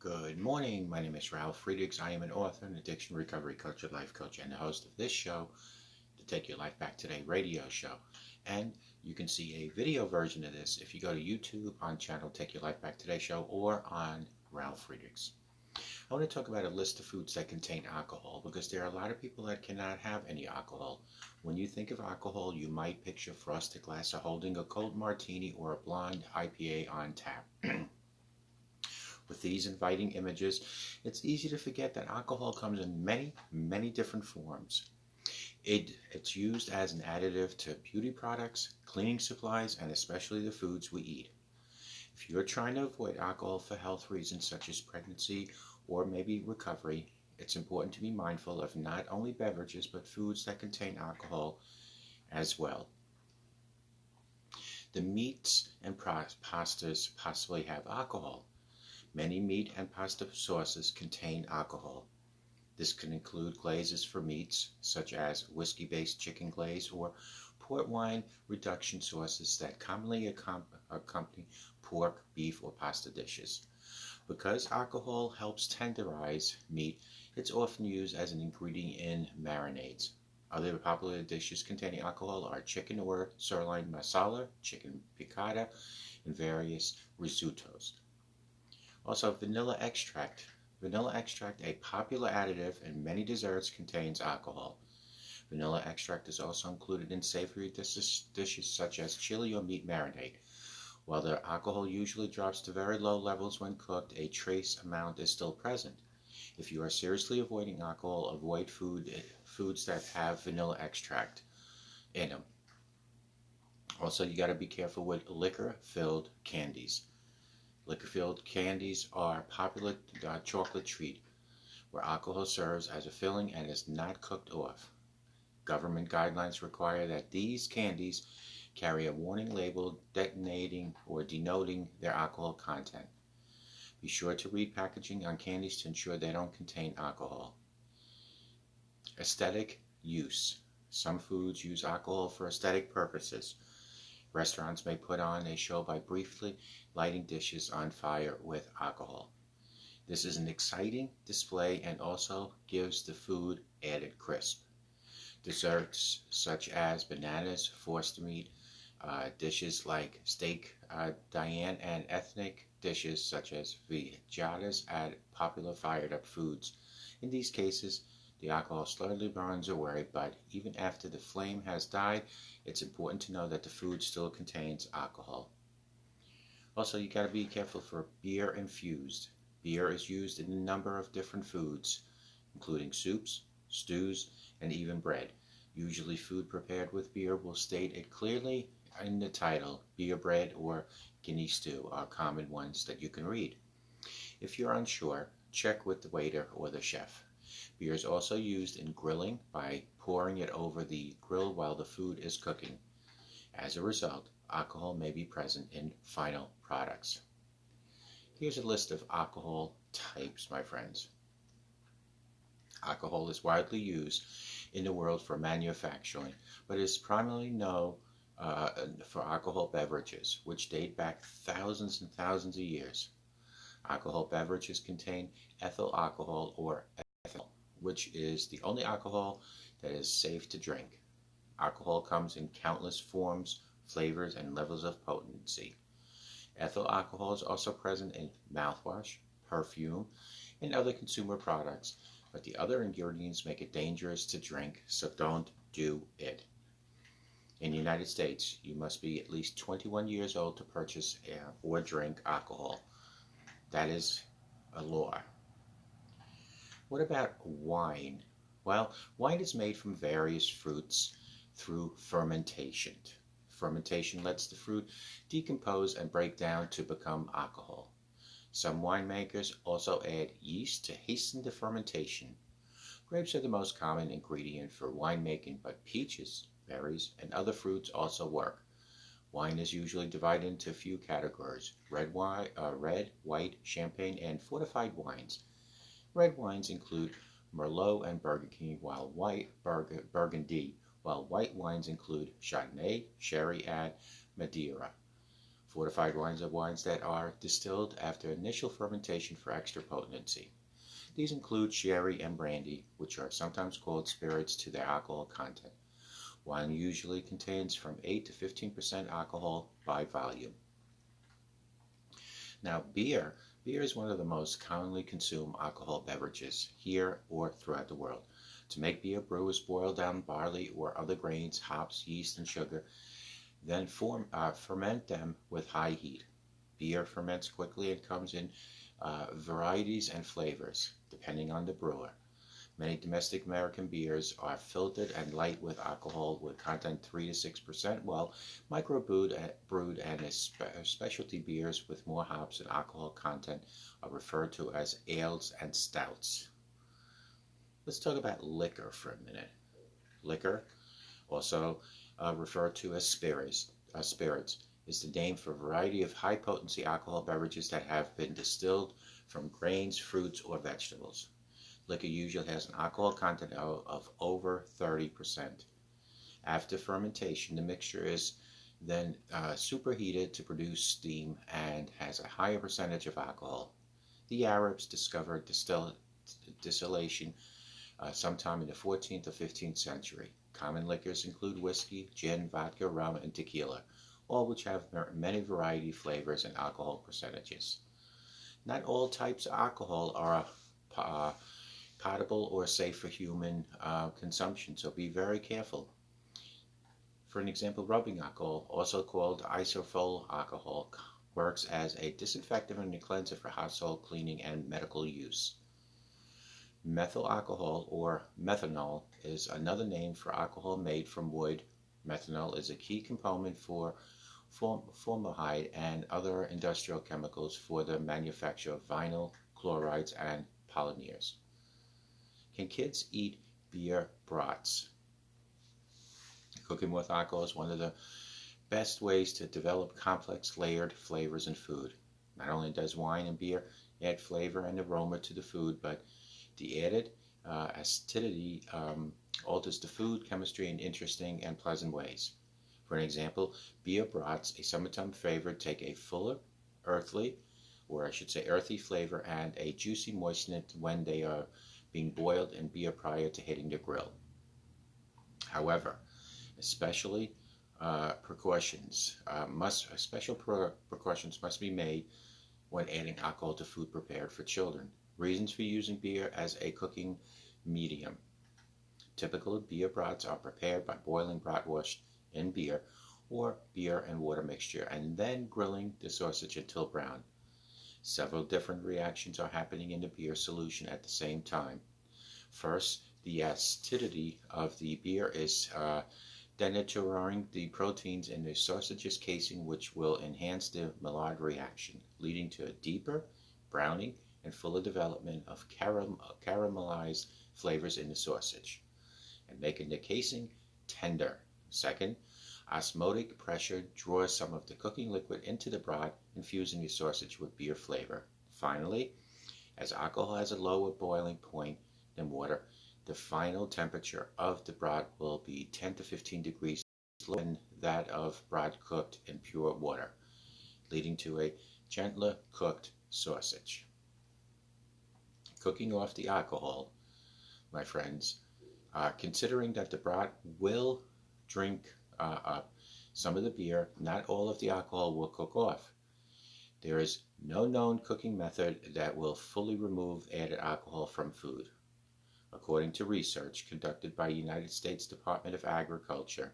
Good morning. My name is Ralf Friedrichs. I am an author, an addiction recovery coach, a life coach, and the host of this show, the Take Your Life Back Today radio show. And you can see a video version of this if you go to YouTube on channel Take Your Life Back Today show or on Ralf Friedrichs. I want to talk about a list of foods that contain alcohol because there are a lot of people that cannot have any alcohol. When you think of alcohol, you might picture frosted glass or holding a cold martini or a blonde IPA on tap. With these inviting images, it's easy to forget that alcohol comes in many different forms. It's used as an additive to beauty products, cleaning supplies, and especially the foods we eat. If you're trying to avoid alcohol for health reasons such as pregnancy or maybe recovery, it's important to be mindful of not only beverages but foods that contain alcohol as well. The meats and pastas possibly have alcohol. Many meat and pasta sauces contain alcohol. This can include glazes for meats, such as whiskey-based chicken glaze or port wine reduction sauces that commonly accompany pork, beef, or pasta dishes. Because alcohol helps tenderize meat, it's often used as an ingredient in marinades. Other popular dishes containing alcohol are chicken or sirloin masala, chicken piccata, and various risottos. Also, vanilla extract. Vanilla extract, a popular additive in many desserts, contains alcohol. Vanilla extract is also included in savory dishes such as chili or meat marinade. While the alcohol usually drops to very low levels when cooked, a trace amount is still present. If you are seriously avoiding alcohol, avoid foods that have vanilla extract in them. Also, you got to be careful with liquor-filled candies. Liquor-filled candies are a popular chocolate treat where alcohol serves as a filling and is not cooked off. Government guidelines require that these candies carry a warning label denoting their alcohol content. Be sure to read packaging on candies to ensure they don't contain alcohol. Aesthetic use. Some foods use alcohol for aesthetic purposes. Restaurants may put on a show by briefly lighting dishes on fire with alcohol. This is an exciting display and also gives the food added crisp. Desserts such as bananas, forced meat, dishes like steak Diane, and ethnic dishes such as vejadas add popular fired up foods. In these cases, the alcohol slowly burns away, but even after the flame has died, it's important to know that the food still contains alcohol. Also, you got to be careful for beer infused. Beer is used in a number of different foods, including soups, stews, and even bread. Usually food prepared with beer will state it clearly in the title. Beer bread or Guinea stew are common ones that you can read. If you're unsure, check with the waiter or the chef. Beer is also used in grilling by pouring it over the grill while the food is cooking. As a result, alcohol may be present in final products. Here's a list of alcohol types, my friends. Alcohol is widely used in the world for manufacturing, but is primarily known for alcohol beverages, which date back thousands and thousands of years. Alcohol beverages contain ethyl alcohol or ethanol, which is the only alcohol that is safe to drink. Alcohol comes in countless forms, flavors, and levels of potency. Ethyl alcohol is also present in mouthwash, perfume, and other consumer products, but the other ingredients make it dangerous to drink, so don't do it. In the United States, you must be at least 21 years old to purchase or drink alcohol. That is a law. What about wine? Well, wine is made from various fruits through fermentation. Fermentation lets the fruit decompose and break down to become alcohol. Some winemakers also add yeast to hasten the fermentation. Grapes are the most common ingredient for winemaking, but peaches, berries, and other fruits also work. Wine is usually divided into a few categories: red, white, champagne, and fortified wines. Red wines include Merlot and Burgundy, while white wines include Chardonnay, Sherry, and Madeira. Fortified wines are wines that are distilled after initial fermentation for extra potency. These include sherry and brandy, which are sometimes called spirits to their alcohol content. Wine usually contains from 8 to 15% alcohol by volume. Now, beer is one of the most commonly consumed alcohol beverages here or throughout the world. To make beer, brewers boil down barley or other grains, hops, yeast, and sugar, then ferment them with high heat. Beer ferments quickly and comes in varieties and flavors, depending on the brewer. Many domestic American beers are filtered and light with alcohol with content 3 to 6%, while microbrewed and specialty beers with more hops and alcohol content are referred to as ales and stouts. Let's talk about liquor for a minute. Liquor, also referred to as spirits, is the name for a variety of high-potency alcohol beverages that have been distilled from grains, fruits, or vegetables. Liquor usually has an alcohol content of over 30%. After fermentation, the mixture is then superheated to produce steam and has a higher percentage of alcohol. The Arabs discovered distillation sometime in the 14th or 15th century. Common liquors include whiskey, gin, vodka, rum, and tequila, all which have many variety flavors and alcohol percentages. Not all types of alcohol are potable or safe for human consumption, so be very careful. For an example, rubbing alcohol, also called isopropyl alcohol, works as a disinfectant and a cleanser for household cleaning and medical use. Methyl alcohol, or methanol, is another name for alcohol made from wood. Methanol is a key component for formaldehyde and other industrial chemicals for the manufacture of vinyl chlorides and polymers. Can kids eat beer brats? Cooking with alcohol is one of the best ways to develop complex layered flavors in food. Not only does wine and beer add flavor and aroma to the food, but the added acidity alters the food chemistry in interesting and pleasant ways. For an example, beer brats, a summertime favorite, take a fuller, earthy flavor and a juicy moistened when they are being boiled in beer prior to hitting the grill. However, special precautions must be made when adding alcohol to food prepared for children. Reasons for using beer as a cooking medium. Typical beer brats are prepared by boiling bratwurst in beer or beer and water mixture and then grilling the sausage until brown. Several different reactions are happening in the beer solution at the same time. First, the acidity of the beer is denaturing the proteins in the sausage's casing, which will enhance the Maillard reaction, leading to a deeper browning and fuller development of caramelized flavors in the sausage, and making the casing tender. Second, osmotic pressure draws some of the cooking liquid into the broth, infusing the sausage with beer flavor. Finally, as alcohol has a lower boiling point than water, the final temperature of the broth will be 10 to 15 degrees lower than that of broth cooked in pure water, leading to a gentler cooked sausage. Cooking off the alcohol, my friends, considering that the broth will drink up some of the beer, not all of the alcohol will cook off. There is no known cooking method that will fully remove added alcohol from food. According to research conducted by United States Department of Agriculture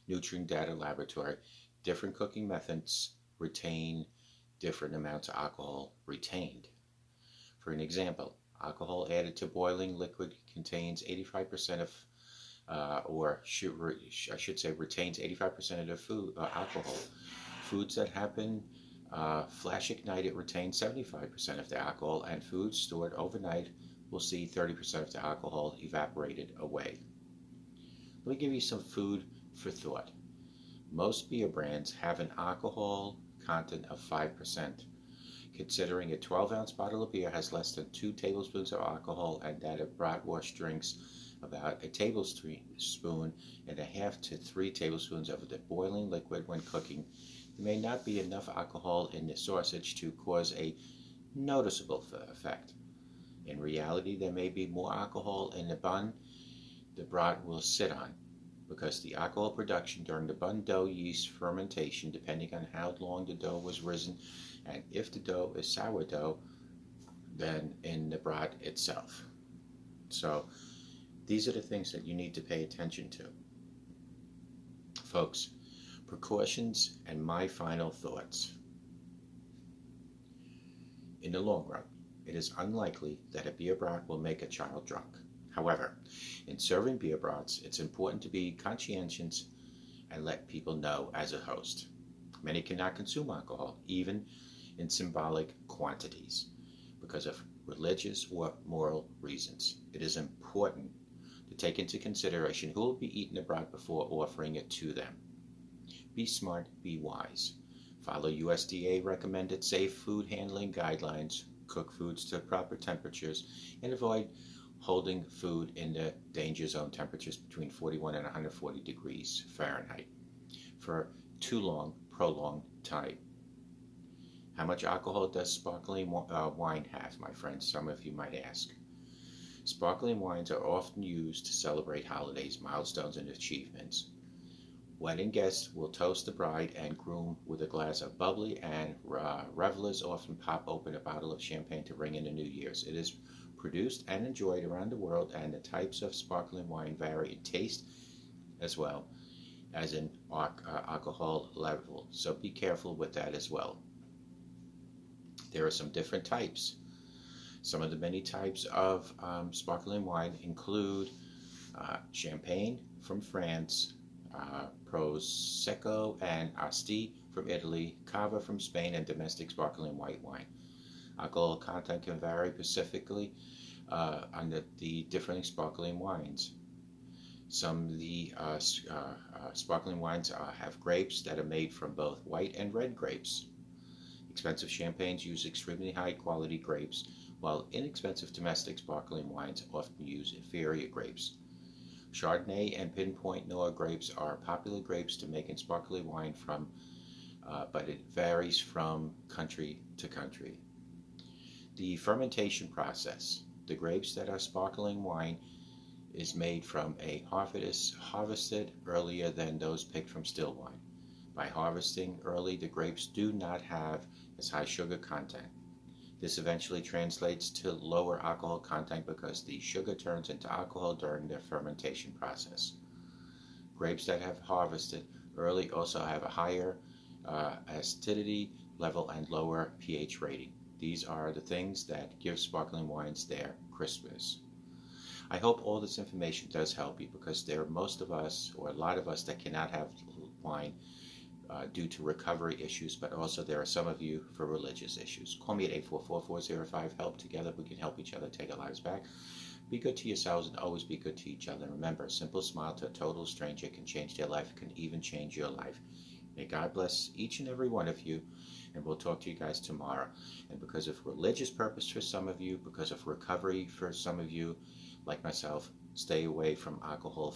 Nutrient Data Laboratory, different cooking methods retain different amounts of alcohol retained. For an example, alcohol added to boiling liquid contains 85% of retains 85% of the food alcohol. Foods that have been flash ignited retain 75% of the alcohol, and foods stored overnight will see 30% of the alcohol evaporated away. Let me give you some food for thought. Most beer brands have an alcohol content of 5%. Considering a 12-ounce bottle of beer has less than 2 tablespoons of alcohol, and that of bratwurst drinks about a tablespoon and a half to 3 tablespoons of the boiling liquid when cooking, There may not be enough alcohol in the sausage to cause a noticeable effect. In reality, there may be more alcohol in the bun the brat will sit on, because the alcohol production during the bun dough yeast fermentation, depending on how long the dough was risen, and if the dough is sourdough, then in the brat itself. So these are the things that you need to pay attention to. Folks, precautions and my final thoughts. In the long run, it is unlikely that a beer brat will make a child drunk. However, in serving beer brats, it's important to be conscientious and let people know as a host. Many cannot consume alcohol, even in symbolic quantities, because of religious or moral reasons. It is important to take into consideration who will be eating the brat before offering it to them. Be smart, be wise. Follow USDA recommended safe food handling guidelines, cook foods to proper temperatures, and avoid holding food in the danger zone temperatures between 41 and 140 degrees Fahrenheit for too long, prolonged time. How much alcohol does sparkling wine have, my friends? Some of you might ask. Sparkling wines are often used to celebrate holidays, milestones, and achievements. Wedding guests will toast the bride and groom with a glass of bubbly, and revelers often pop open a bottle of champagne to ring in the New Year's. It is produced and enjoyed around the world, and the types of sparkling wine vary in taste as well as in alcohol level. So be careful with that as well. There are some different types. Some of the many types of sparkling wine include Champagne from France, Prosecco and Asti from Italy, Cava from Spain, and domestic sparkling white wine. Alcohol content can vary specifically on the different sparkling wines. Some of the sparkling wines have grapes that are made from both white and red grapes. Expensive champagnes use extremely high quality grapes, while inexpensive domestic sparkling wines often use inferior grapes. Chardonnay and Pinot Noir grapes are popular grapes to make in sparkling wine from, but it varies from country to country. The fermentation process. The grapes that are sparkling wine is made from a harvested earlier than those picked from still wine. By harvesting early, the grapes do not have as high sugar content. This eventually translates to lower alcohol content because the sugar turns into alcohol during the fermentation process. Grapes that have harvested early also have a higher acidity level and lower pH rating. These are the things that give sparkling wines their crispness. I hope all this information does help you, because there are most of us, or a lot of us, that cannot have wine due to recovery issues, but also there are some of you for religious issues. Call me at 844-405-HELP. Together we can help each other take our lives back. Be good to yourselves and always be good to each other. Remember, a simple smile to a total stranger can change their life, can even change your life. May God bless each and every one of you, and we'll talk to you guys tomorrow. And because of religious purpose for some of you, because of recovery for some of you, like myself, stay away from alcohol